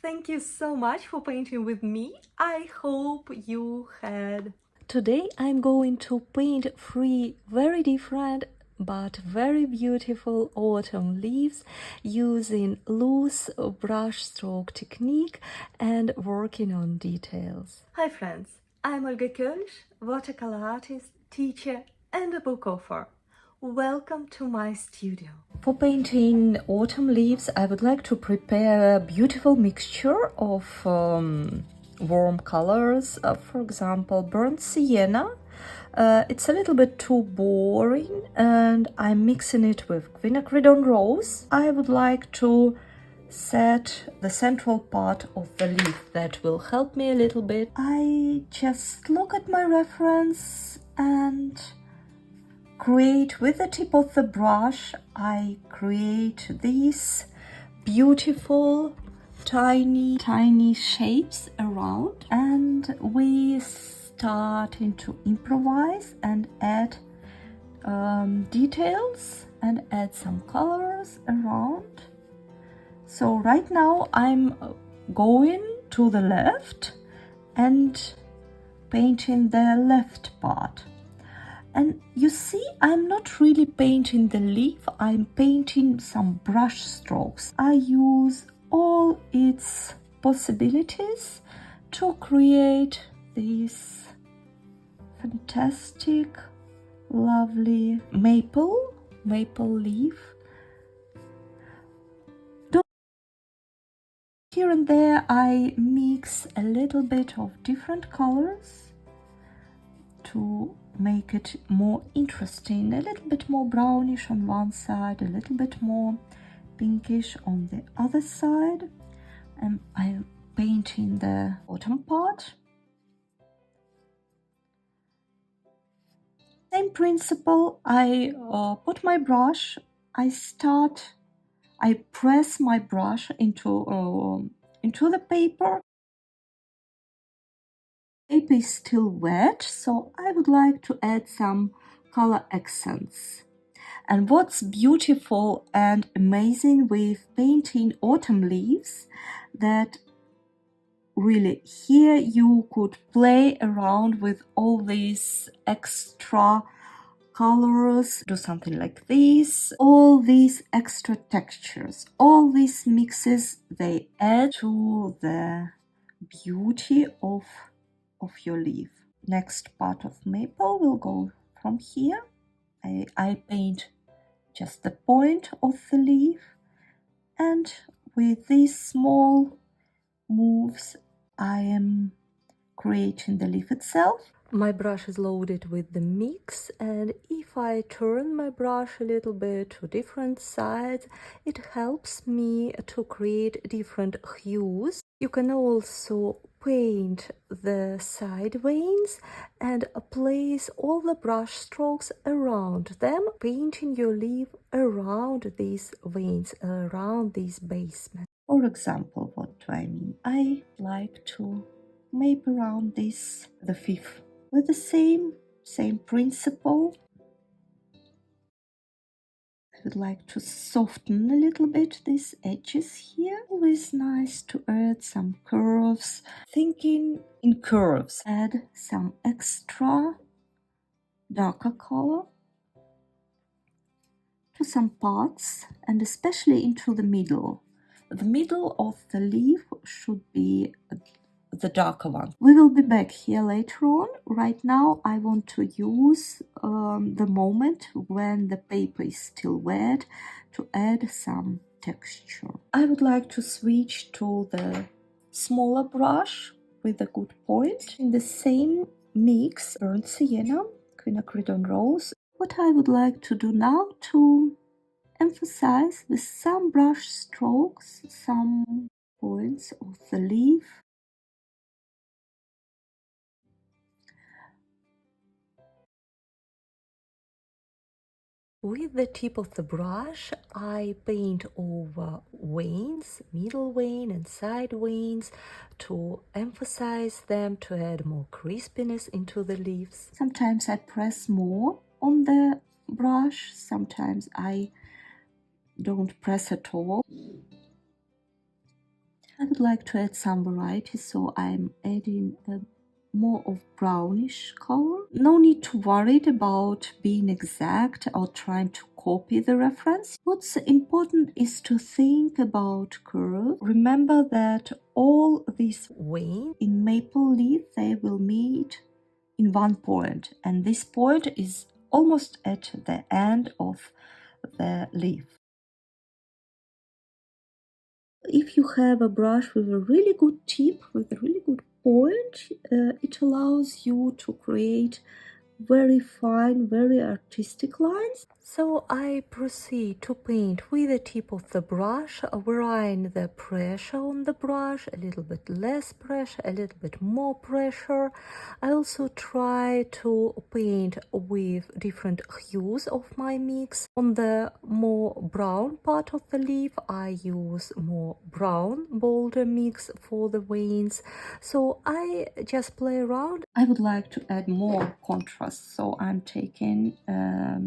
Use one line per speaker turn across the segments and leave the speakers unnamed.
Thank you so much for painting with me. I hope you had. Today I'm going to paint 3 very different but very beautiful autumn leaves using loose brush stroke technique and working on details. Hi friends, I'm Olga Koelsch, watercolor artist, teacher and a book author. Welcome to my studio. For painting autumn leaves, I would like to prepare a beautiful mixture of warm colors. For example, burnt sienna. It's a little bit too boring and I'm mixing it with quinacridone rose. I would like to set the central part of the leaf. That will help me a little bit. I just look at my reference and create with the tip of the brush. I create these beautiful tiny shapes around, and we starting to improvise and add details and add some colors around. So right now I'm going to the left and painting the left part. And you see, I'm not really painting the leaf, I'm painting some brush strokes. I use all its possibilities to create this fantastic, lovely maple leaf. Here and there I mix a little bit of different colors to make it more interesting, a little bit more brownish on one side, a little bit more pinkish on the other side. And I'm painting the bottom part. Same principle, I put my brush, I press my brush into the paper. Paper is still wet, so I would like to add some color accents. And what's beautiful and amazing with painting autumn leaves, that really here you could play around with all these extra colors, do something like this, all these extra textures, all these mixes, they add to the beauty of your leaf. Next part of maple will go from here. I paint just the point of the leaf, and with these small moves I am creating the leaf itself. My brush is loaded with the mix, and if I turn my brush a little bit to different sides, it helps me to create different hues. You can also paint the side veins and place all the brush strokes around them, painting your leaf around these veins, around these basements. For example, what do I mean? I like to map around this, the fifth, with the same principle. I would like to soften a little bit these edges here. Always nice to add some curves. Thinking in curves, add some extra darker color to some parts and especially into the middle. The middle of the leaf should be the darker one. We will be back here later on. Right now I want to use the moment when the paper is still wet to add some texture. I would like to switch to the smaller brush with a good point. In the same mix, burnt sienna, quinacridone rose. What I would like to do now to emphasize with some brush strokes, some points of the leaf. With the tip of the brush, I paint over veins, middle vein and side veins, to emphasize them, to add more crispiness into the leaves. Sometimes I press more on the brush, sometimes I don't press at all. I would like to add some variety, so I'm adding more of brownish color. No need to worry about being exact or trying to copy the reference. What's important is to think about curve. Remember that all these veins in maple leaf, they will meet in one point, and this point is almost at the end of the leaf. If you have a brush with a really good tip, with a really good point, it allows you to create very fine, very artistic lines. So I proceed to paint with the tip of the brush, varying the pressure on the brush, a little bit less pressure, a little bit more pressure. I also try to paint with different hues of my mix. On the more brown part of the leaf, I use more brown, bolder mix for the veins. So I just play around. I would like to add more contrast, so I'm taking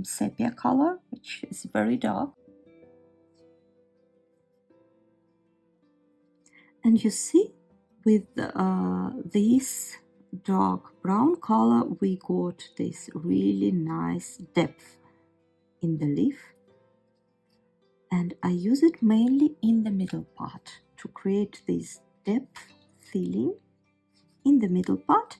sepia color, which is very dark. And you see, with this dark brown color, we got this really nice depth in the leaf. And I use it mainly in the middle part to create this depth feeling in the middle part.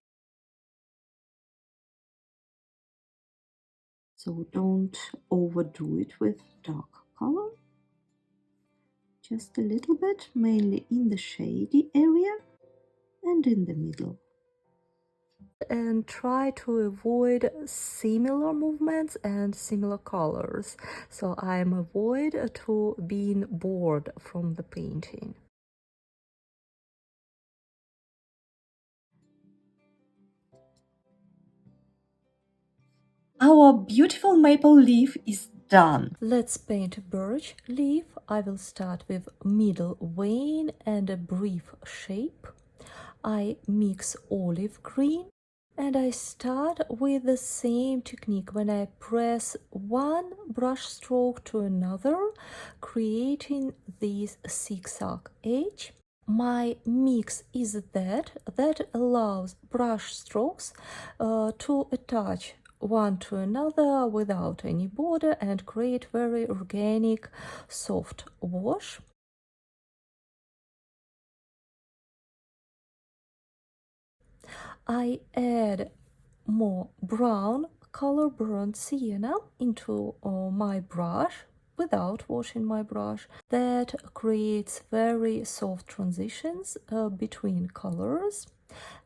So don't overdo it with dark color. Just a little bit, mainly in the shady area and in the middle. And try to avoid similar movements and similar colors. So I'm avoid to being bored from the painting. Our beautiful maple leaf is done. Let's paint a birch leaf. I will start with middle vein and a brief shape. I mix olive green and I start with the same technique when I press one brush stroke to another, creating this zigzag edge. My mix is that allows brush strokes to attach one to another without any border and create very organic soft wash. I add more brown color burnt sienna into my brush without washing my brush. That creates very soft transitions between colors.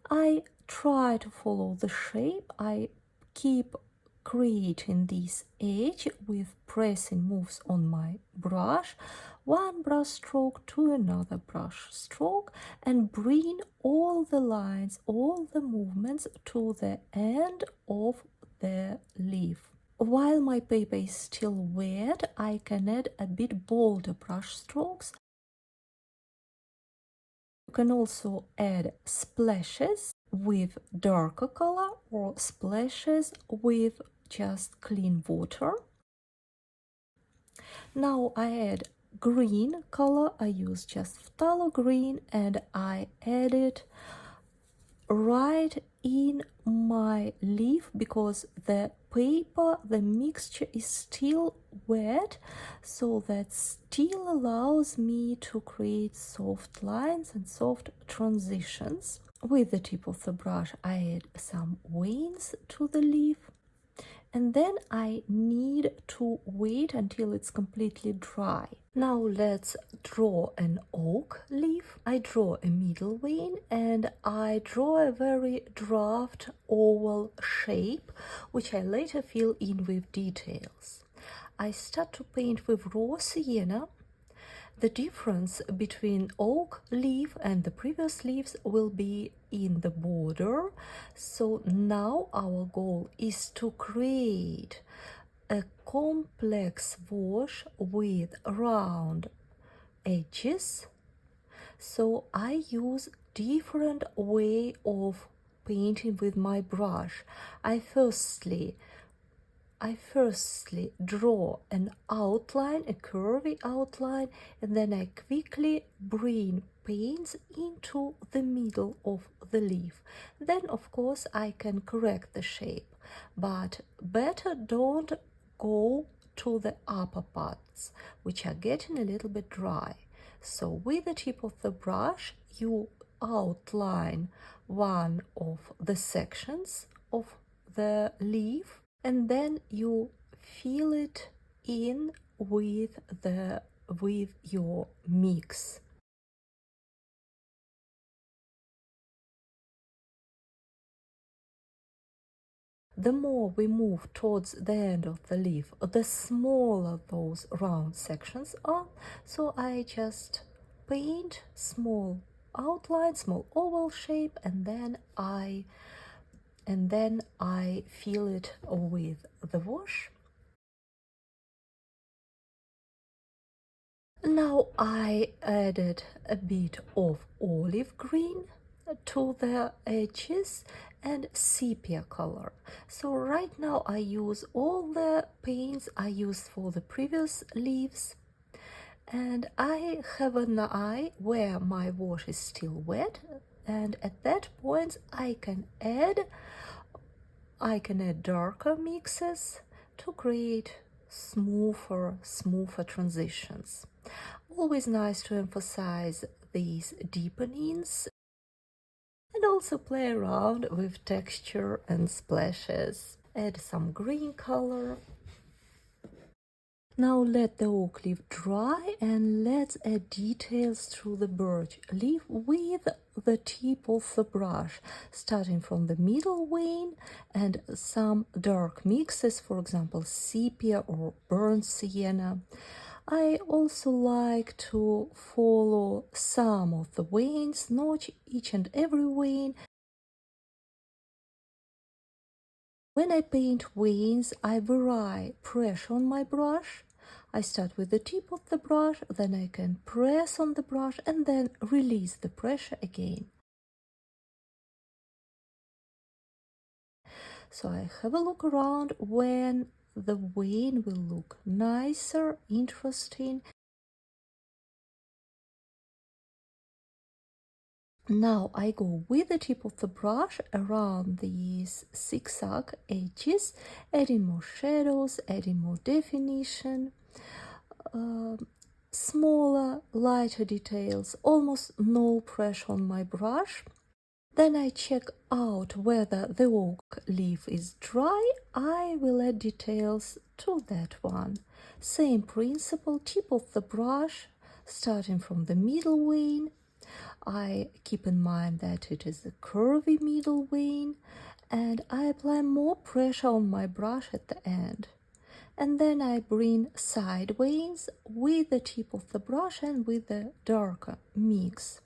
I try to follow the shape. I keep creating this edge with pressing moves on my brush, one brush stroke to another brush stroke, and bring all the lines, all the movements to the end of the leaf. While my paper is still wet, I can add a bit bolder brush strokes. You can also add splashes with darker color or splashes with just clean water. Now I add green color. I use just phthalo green and I add it right in my leaf because the paper, the mixture is still wet, so that still allows me to create soft lines and soft transitions. With the tip of the brush I add some veins to the leaf, and then I need to wait until it's completely dry. Now let's draw an oak leaf. I draw a middle vein and I draw a very draft oval shape, which I later fill in with details. I start to paint with raw sienna. The difference between oak leaf and the previous leaves will be in the border. So now our goal is to create a complex wash with round edges. So I use different way of painting with my brush. I firstly draw an outline, a curvy outline, and then I quickly bring paints into the middle of the leaf. Then, of course, I can correct the shape, but better don't go to the upper parts, which are getting a little bit dry. So with the tip of the brush, you outline one of the sections of the leaf, and then you fill it in with your mix. The more we move towards the end of the leaf, the smaller those round sections are. So I just paint small outline, small oval shape, and then I fill it with the wash. Now I added a bit of olive green to the edges and sepia color. So right now I use all the paints I used for the previous leaves, and I have an eye where my wash is still wet, and at that point I can add darker mixes to create smoother transitions. Always nice to emphasize these deepenings and also play around with texture and splashes. Add some green color. Now let the oak leaf dry and let's add details through the birch leaf with the tip of the brush, starting from the middle vein and some dark mixes, for example, sepia or burnt sienna. I also like to follow some of the veins, not each and every vein. When I paint veins, I vary pressure on my brush. I start with the tip of the brush, then I can press on the brush and then release the pressure again. So I have a look around when the vein will look nicer, interesting. Now I go with the tip of the brush around these zigzag edges, adding more shadows, adding more definition, smaller, lighter details, almost no pressure on my brush. Then I check out whether the oak leaf is dry. I will add details to that one. Same principle, tip of the brush, starting from the middle vein. I keep in mind that it is a curvy middle vein, and I apply more pressure on my brush at the end. And then I bring side veins with the tip of the brush and with the darker mix.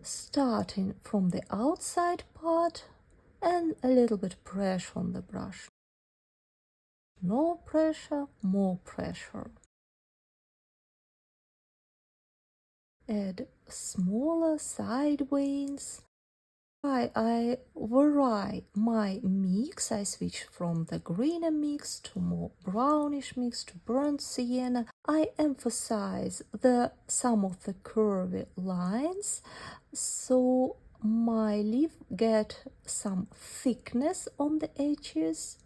Starting from the outside part and a little bit pressure on the brush. No pressure, more pressure. Add smaller side veins. I vary my mix. I switch from the greener mix to more brownish mix to burnt sienna. I emphasize some of the curvy lines, so my leaf get some thickness on the edges.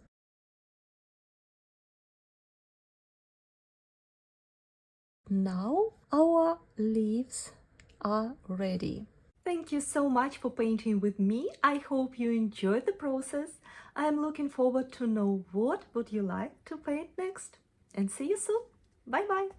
Now our leaves are ready. Thank you so much for painting with me. I hope you enjoyed the process. I'm looking forward to know what would you like to paint next. And see you soon. Bye bye.